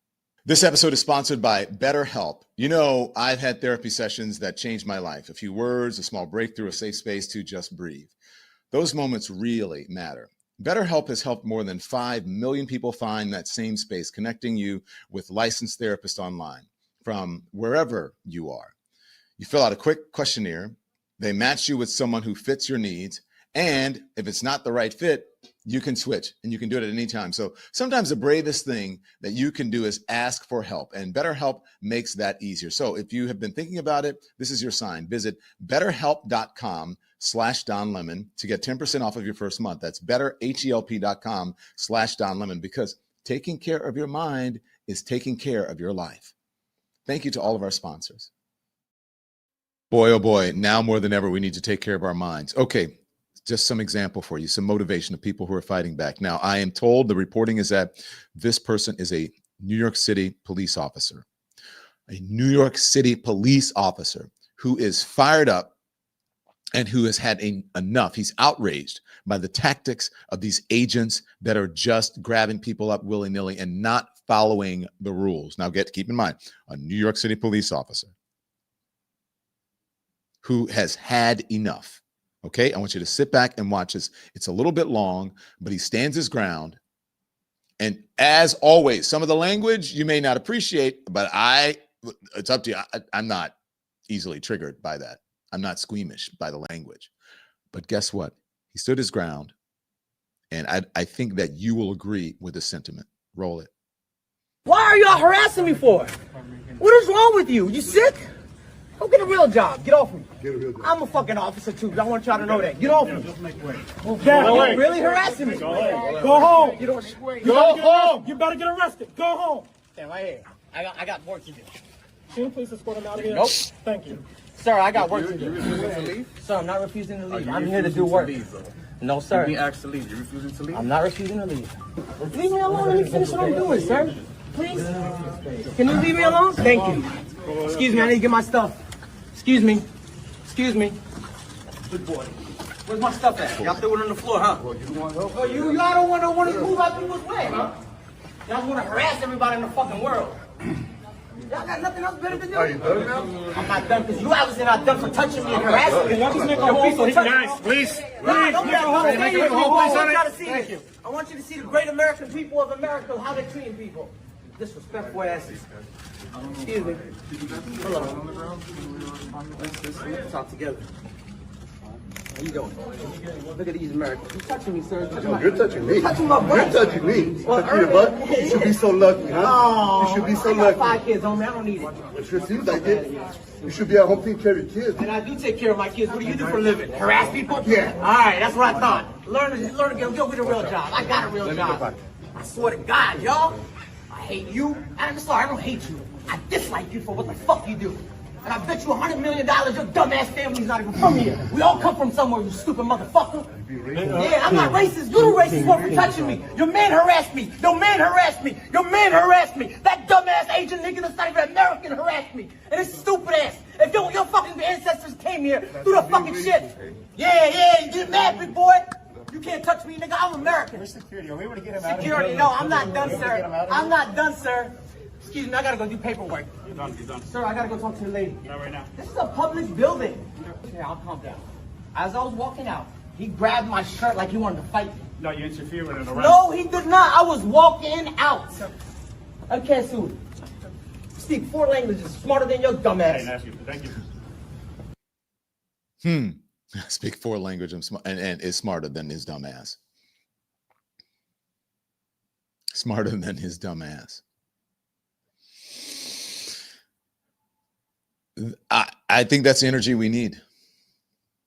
This episode is sponsored by BetterHelp. You know, I've had therapy sessions that changed my life. A few words, a small breakthrough, a safe space to just breathe. Those moments really matter. BetterHelp has helped more than 5 million people find that same space, connecting you with licensed therapists online from wherever you are. You fill out a quick questionnaire. They match you with someone who fits your needs. And if it's not the right fit, you can switch, and you can do it at any time. So sometimes the bravest thing that you can do is ask for help, and BetterHelp makes that easier. So if you have been thinking about it, this is your sign. Visit betterhelp.com/DonLemon to get 10% off of your first month. That's betterhelp.com/DonLemon, because taking care of your mind is taking care of your life. Thank you to all of our sponsors. Boy, oh boy, now more than ever, we need to take care of our minds. Okay. Just some example for you, some motivation of people who are fighting back. Now, I am told the reporting is that this person is a New York City police officer, who is fired up and who has had enough. He's outraged by the tactics of these agents that are just grabbing people up willy-nilly and not following the rules. Now, keep in mind, a New York City police officer who has had enough. Okay, I want you to sit back and watch this. It's a little bit long, but he stands his ground. And as always, some of the language you may not appreciate, but it's up to you. I'm not easily triggered by that. I'm not squeamish by the language. But guess what? He stood his ground. And I think that you will agree with the sentiment. Roll it. Why are y'all harassing me for? What is wrong with you? You sick? Go get a real job. Get off me. I'm a fucking officer too. I want y'all to know that. Get off me. You're really harassing me. Go home. Go home. You better get arrested. Go home. Stand right here. I got work to do. Can you please escort him out of here? Nope. Thank you. Sir, I got work to do. You refusing to leave? Sir, I'm not refusing to leave. I'm here to do work. No, sir. You asked to leave. You refusing to leave? I'm not refusing to leave. Leave me alone. Let me finish what I'm doing, sir. Please. Can you leave me alone? Thank you. Excuse me. I need to get my stuff. Excuse me. Excuse me. Good boy. Where's my stuff at? Y'all threw it on the floor, huh? Well, y'all don't want to move out people's way, huh? Y'all want to harass everybody in the fucking world. Y'all got nothing else better to do? Are you done now? I'm not done because you obviously not done for touching me and harassing me. Y'all just make a hole so he can nice, please. No, don't make a hole. Make a hole, please, I honey. want y'all to see this. I want you to see the great American people of America, how they're treating people. Disrespectful asses. Excuse me. Hold on. Let's talk together. How you doing? Look at these Americans. You're touching me, sir. You're touching me. You're touching my butt. You're touching me. Well, Touching your butt? You should be so lucky, huh? Oh, You should be so I got lucky. 5 kids, homie. I don't need it. It sure seems like it. You should be at home taking care of your kids. And I do take care of my kids. What do you do for a living? Harass people? Yeah. All right, that's what I thought. Learn to go get a real job. I got a real job. I swear to God, y'all. I hate you. I'm sorry, I don't hate you. I dislike you for what the fuck you do. And I bet you $100 million your dumbass family's not even from here. We all come from somewhere, you stupid motherfucker. Yeah, I'm not racist. You're the racist one for touching me. Your man harassed me. Your man harassed me. Your man harassed me. That dumbass Asian nigga that's not even American harassed me. And it's stupid ass. If your fucking ancestors came here through the fucking shit. Yeah, you get mad, big boy. You can't touch me, nigga. I'm American. Where's security? Are we able to get him out of here? Security, no, I'm not done, sir. I'm not done, sir. Excuse me, I gotta go do paperwork. You're done. Sir, I gotta go talk to the lady. Not right now. This is a public building. Yeah, I'll calm down. As I was walking out, he grabbed my shirt like he wanted to fight me. No, you interfere with an arrest. No, he did not. I was walking out. I can't sue him. Speak 4 languages, smarter than your dumb ass. Thank you. Speak 4 languages and is smarter than his dumb ass. Smarter than his dumb ass. I think that's the energy we need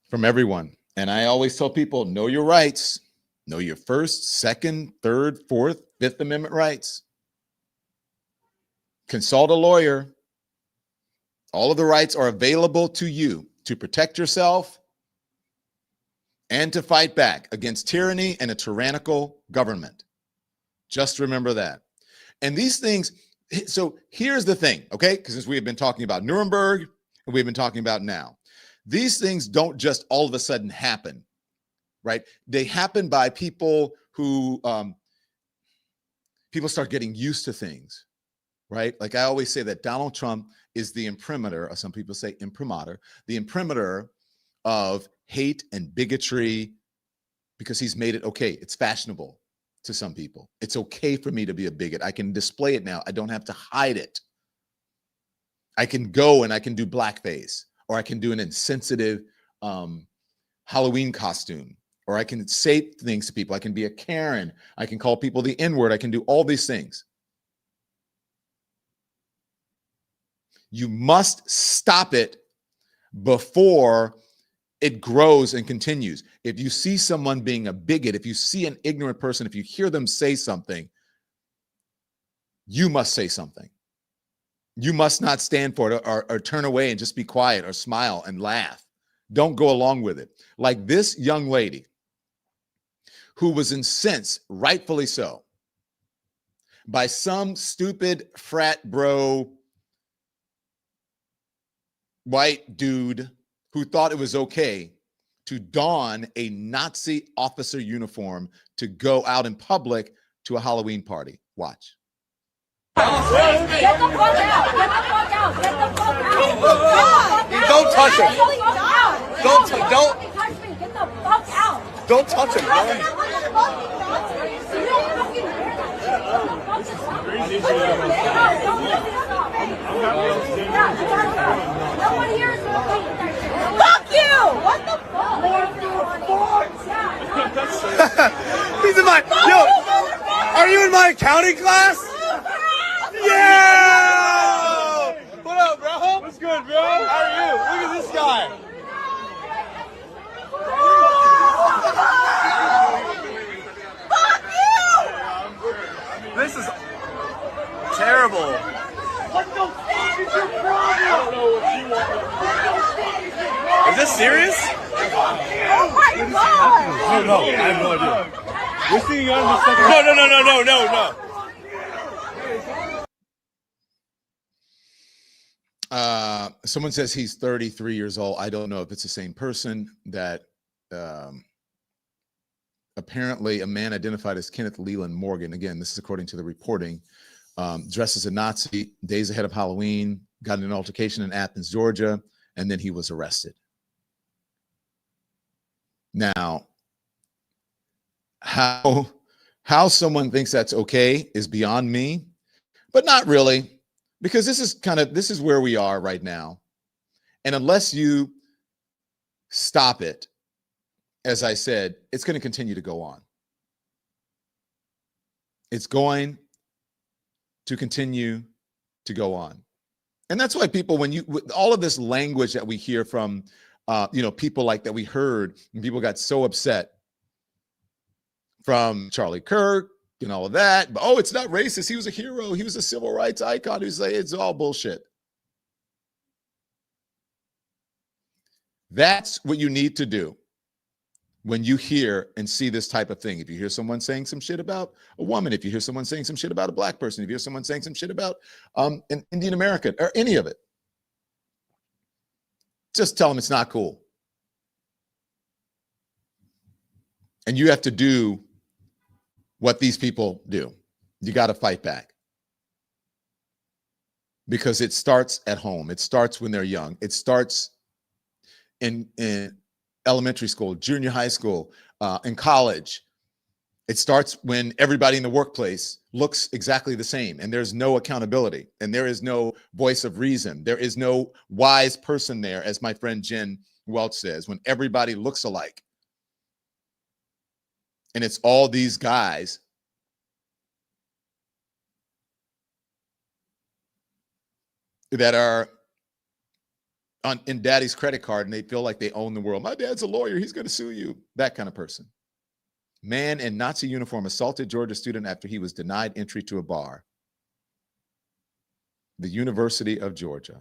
from everyone. And I always tell people, know your rights. Know your first, second, third, fourth, Fifth Amendment rights. Consult a lawyer. All of the rights are available to you to protect yourself and to fight back against tyranny and a tyrannical government. Just remember that. And these things, so here's the thing, okay? Because we have been talking about Nuremberg and we've been talking about now. These things don't just all of a sudden happen, right? They happen by people who, people start getting used to things, right? Like I always say that Donald Trump is the imprimatur, or some people say imprimatur, the imprimatur of hate and bigotry because he's made it okay. It's fashionable to some people. It's okay for me to be a bigot. I can display it now. I don't have to hide it. I can go and I can do blackface, or I can do an insensitive Halloween costume, or I can say things to people. I can be a Karen. I can call people the N-word. I can do all these things. You must stop it before it grows and continues. If you see someone being a bigot, if you see an ignorant person, if you hear them say something, you must say something. You must not stand for it or turn away and just be quiet or smile and laugh. Don't go along with it. Like this young lady who was incensed, rightfully so, by some stupid frat bro white dude who thought it was okay to don a Nazi officer uniform to go out in public to a Halloween party. Watch. Get the fuck out! Get the fuck out! Get the fuck out! Don't touch him. Don't touch me! Get the fuck out! Don't touch him, bro. You don't fucking wear that shit. What the fuck is wrong? Don't let me stop. Yeah, no one here is gonna fuck with that shit. Fuck you! What the fuck? He's in my. Yo, are you in my accounting class? Yeah! What up, bro? What's good, bro? How are you? Look at this guy. Fuck you! This is terrible. What the fuck is your problem? Is this serious? Oh my god! No, I have no idea. We're seeing you on the second. No. Someone says he's 33 years old. I don't know if it's the same person. That apparently a man identified as Kenneth Leland Morgan, again, this is according to the reporting, dressed as a Nazi days ahead of Halloween, got in an altercation in Athens, Georgia, and then he was arrested. Now, how someone thinks that's okay is beyond me, but not really, because this is where we are right now. And unless you stop it, as I said, it's going to continue to go on. It's going to continue to go on. And that's why people, with all of this language that we hear from, people like that we heard, and people got so upset from Charlie Kirk and all of that. But, it's not racist. He was a hero. He was a civil rights icon. It's all bullshit. That's what you need to do when you hear and see this type of thing. If you hear someone saying some shit about a woman, if you hear someone saying some shit about a black person, if you hear someone saying some shit about an Indian American or any of it, just tell them it's not cool. And you have to do what these people do. You got to fight back. Because it starts at home. It starts when they're young. It starts in elementary school, junior high school, in college. It starts when everybody in the workplace looks exactly the same and there's no accountability and there is no voice of reason. There is no wise person there, as my friend Jen Welch says, when everybody looks alike. And it's all these guys that are in daddy's credit card and they feel like they own the world. My dad's a lawyer. He's going to sue you. That kind of person. Man in Nazi uniform assaulted Georgia student after he was denied entry to a bar. The University of Georgia.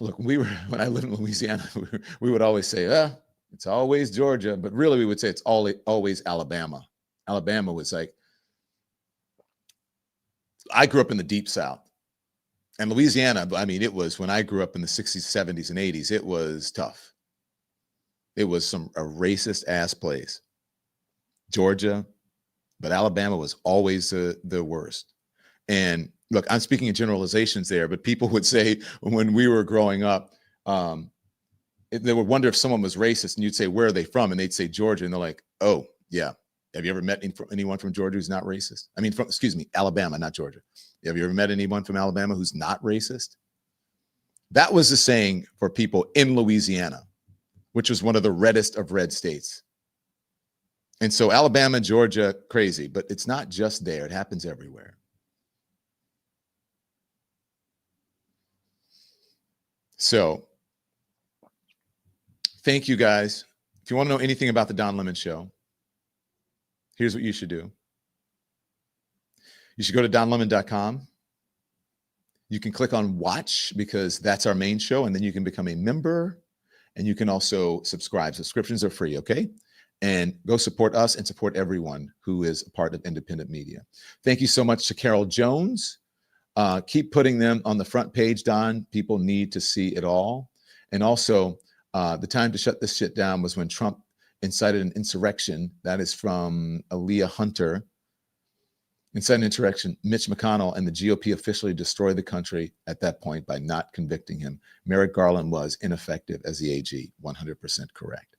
Look, when I lived in Louisiana, we would always say, it's always Georgia, but really we would say it's always Alabama. Alabama was like, I grew up in the deep South. And Louisiana, I mean, it was, when I grew up in the 60s, 70s, and 80s, it was tough. It was a racist ass place. Georgia, but Alabama was always the worst. And look, I'm speaking in generalizations there, but people would say when we were growing up, they would wonder if someone was racist, and you'd say, where are they from? And they'd say Georgia, and they're like, oh, yeah. Have you ever met anyone from Georgia who's not racist? I mean, Alabama, not Georgia. Have you ever met anyone from Alabama who's not racist? That was the saying for people in Louisiana, which was one of the reddest of red states. And so Alabama, Georgia, crazy, but it's not just there. It happens everywhere. So thank you guys. If you want to know anything about the Don Lemon Show, here's what you should do. You should go to donlemon.com. You can click on watch because that's our main show. And then you can become a member and you can also subscribe. Subscriptions are free, okay? And go support us and support everyone who is a part of independent media. Thank you so much to Carol Jones. Keep putting them on the front page, Don. People need to see it all. And also, the time to shut this shit down was when Trump incited an insurrection. That is from Aaliyah Hunter. Incited an insurrection. Mitch McConnell and the GOP officially destroyed the country at that point by not convicting him. Merrick Garland was ineffective as the AG. 100% correct.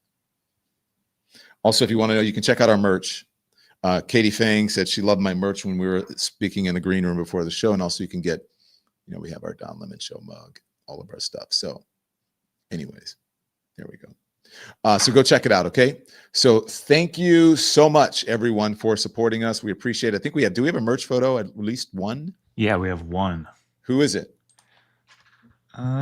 Also, if you want to know, you can check out our merch. Katie Phang said she loved my merch when we were speaking in the green room before the show. And also you can get, we have our Don Lemon Show mug, all of our stuff. So anyways, there we go. So go check it out, okay? So thank you so much, everyone, for supporting us. We appreciate it. I think do we have a merch photo, at least one? Yeah, we have one. Who is it?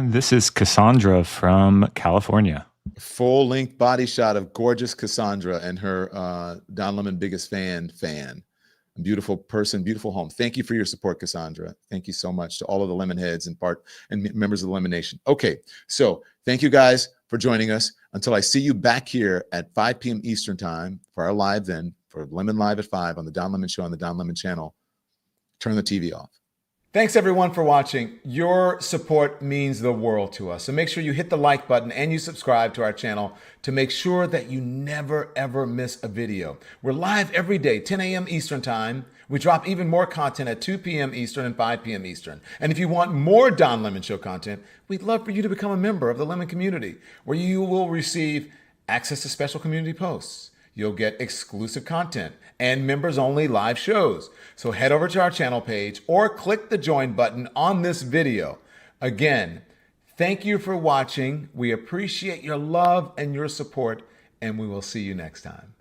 This is Cassandra from California. Full-length body shot of gorgeous Cassandra and her Don Lemon biggest fan. A beautiful person, beautiful home. Thank you for your support, Cassandra. Thank you so much to all of the Lemon Heads and members of the Lemon Nation. Okay, so thank you guys for joining us. Until I see you back here at 5 p.m. Eastern time for our live then, for Lemon Live at 5 on the Don Lemon Show on the Don Lemon channel, turn the TV off. Thanks everyone for watching. Your support means the world to us. So make sure you hit the like button and you subscribe to our channel to make sure that you never ever miss a video. We're live every day, 10 a.m. Eastern time. We drop even more content at 2 p.m. Eastern and 5 p.m. Eastern. And if you want more Don Lemon Show content, we'd love for you to become a member of the Lemon community, where you will receive access to special community posts. You'll get exclusive content and members-only live shows. So head over to our channel page or click the join button on this video. Again, thank you for watching. We appreciate your love and your support, and we will see you next time.